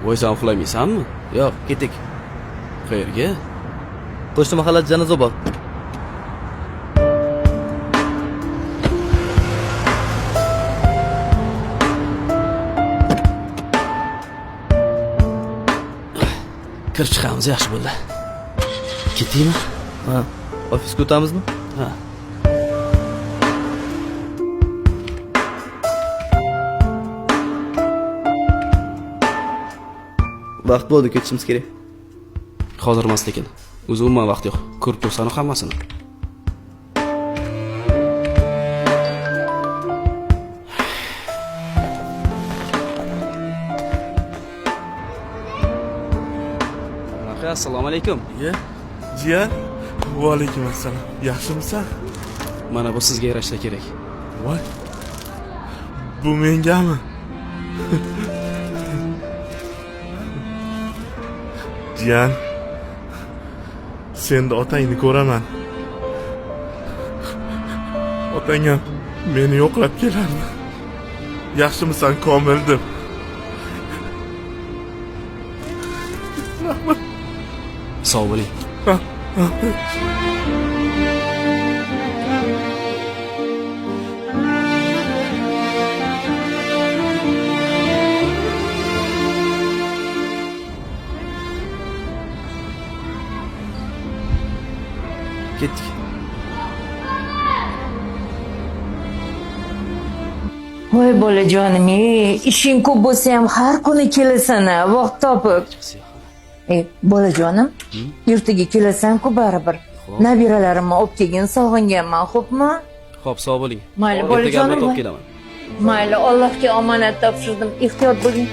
voy sen uxlamaysanmi? Yo'q, ketdik. Qayerga? Qo'shni mahallada janoza bor. Kirib chiqamiz, yaxshi bo'ldi. Ketdingmi? Ha, ofisga o'tamizmi? Ha. Vaqt bo'ldi, ketishimiz kerak. Hozir emas lekin. O'zi umuman vaqt yo'q. Ko'rib tursan hammasini. Assalomu alaykum. Jiyan, va alaykum assalom. Yaxshimisan? Mana bu sizga yarashsa kerak. Voy. Bu mengami? Jiyan, senda otangni ko'raman. Otangga meni yo'qlab kelardi. Yaxshimisan, Komildim? Sog' bo'ling. Ketdik. Voy bolajonim, ishing ko'p bo'lsa ham har kuni kelasan, vaqt topib. Bolajonim, ertaga kelasan-ku baribir. Nabiralarimni olib kelgin, sog'inganman, xo'pmi? Xo'p, sog' bo'ling. Mayli bolajonim. Olib kelaman. Mayli, Allohga omonat topshirdim. Ehtiyot bo'ling.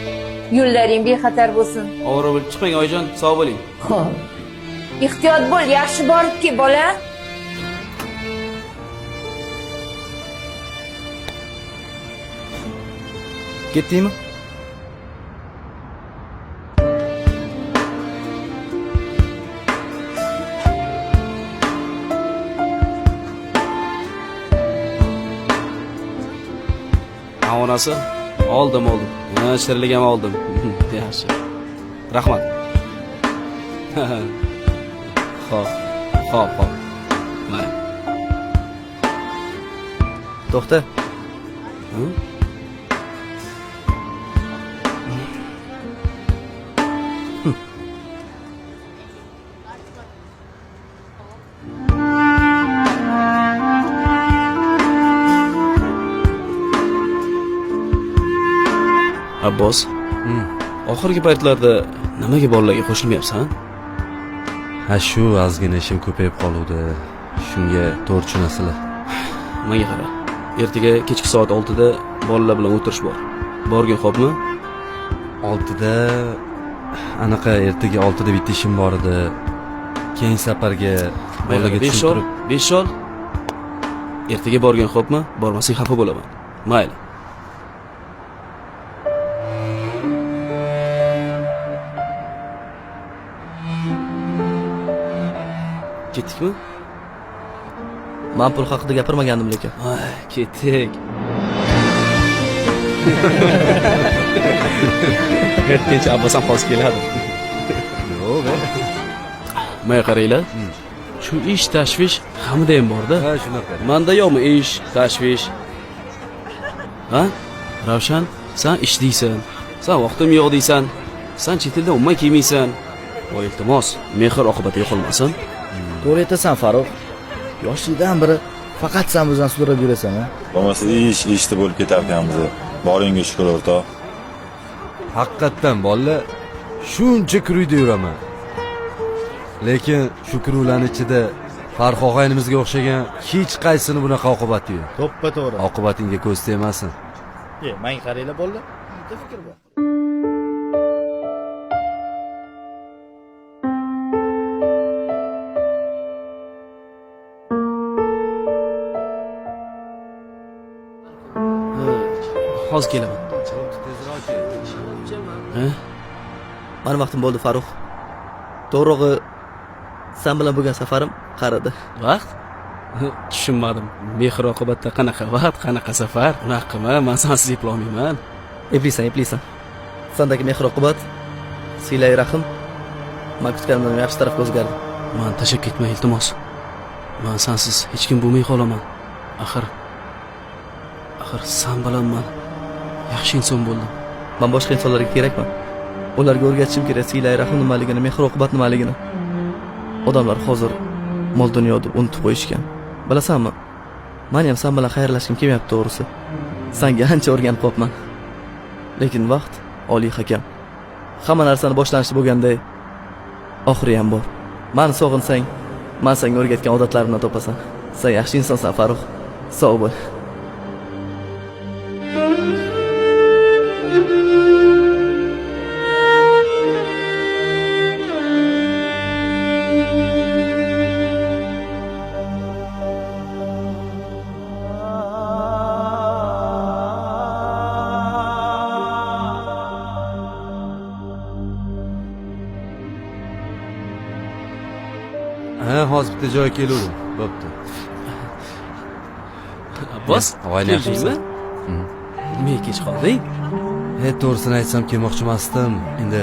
Yo'llaring bexatar bo'lsin. Ovora bo'lib chiqmang, oyijon, sog' bo'ling. Xo'p. Ehtiyot bo'l, yaxshi borib kel, bola. Ketdingmi? Onasi oldim. Ha, shirinlik ham oldim. Yaxshi. Rahmat. Xo'p. Mana. To'xta. Abbos. Oxirgi paytlarda nimaga bolalarga qo'shilmayapsan? Ha, shu ozgina ishim ko'payib qoluvdi. Shunga to'g'ri tushunasizlar. Menga qara. Ertaga kechki soat 6 da bolalar bilan o'tirish bor. Borgin, xo'pmi? 6 da anaqa ertaga 6 da bitta ishim bor edi. Keyin safarga bolalarga tushuntirib 5 ol. Ertaga borgin, xo'pmi? Bormasang xafa bo'laman. Mayli. Ketdikmi? Men pul haqida gapirmagandim lekin. Ay, ketdik. Ertaga Abbos ham hozir keladi. yo'q. Mana qaranglar. Shu ish tashvish hamda ham bor-da. Ha, shunaqa. Menda yo'qmi ish, tashvish? Ha? Ravshan, sen ishdaysan. Sen vaqtim yo'q deysan. Sen chet elda umuman kelmaysan. Voy, iltimos, mehr oqibati yo'qolmasin. To'g'ri aytasan Farruh. Yoshlikdan beri faqat sen bizdan sudrab yurasan, ha? Bo'lmasa ish bo'lib ketarkanmiz. Boringga shukr o'rtoq. Haqiqatdan bolalar shuncha kuruyda yuraman. Lekin shu kuruvlarning ichida Farruh og'aynimizga o'xshagan hech qaysini bunaqa oqibati yo'q. To'ppa to'g'ri. Oqibatingga ko'z tegmasin. Menga qaranglar bolalar. Bitta fikr bor. Hozir kelaman. Mani vaqtim bo'ldi, Farruh. To'g'ri, sen bilan bo'lgan safarim qaridi. Vaqt? Tushunmadim. Mehr oqibatda qanaqa vaqt, qanaqa safar? Unaqami? Men sensiz eplolmayman. Eplaysan. Sendagi mehr oqibat Siylay rahim. Men kutganimdan yaxshi tarafga o'zgardi. Man tashlab ketma iltimos. Man sensiz hech kim bo'lmay qolaman. Axir sen bilan man yaxshi inson bo'ldim. Men boshqa insonlarga kerakman. Ularga o'rgatishim kerak siylay rahim nimaligini, mehr oqibat nimaligini. Odamlar hozir mol dunyoni unutib qo'yishgan. Bilasanmi? Men ham sen bilan xayrlashkim kelmayapti to'g'risi. Senga ancha o'rganib qopman. Lekin vaqt oliy hakam. Hamma narsani boshlanishi bo'lganday oxiri ham bor. Meni sog'insang, men senga o'rgatgan odatlarimni topasan. Sen yaxshi insonsan, Farruh. Sog' bo'l. Ha, hozir bitta joyga keldim. Bo'pti. Abbos, Og'ayni yaxshimisan? Nimaga kech qolding? To'g'risini aytsam kelmoqchi emasdim. Endi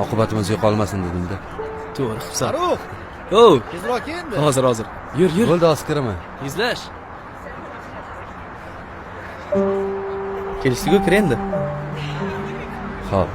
oqibatimiz yo'qolmasin dedim-da. To'g'ri qilibsan. Farruh, Oh, tezroq endi. hozir. Yur. Bo'ldi, hozir kiraman. Izlash. Kelishdi-ku, kir endi. Xo'p.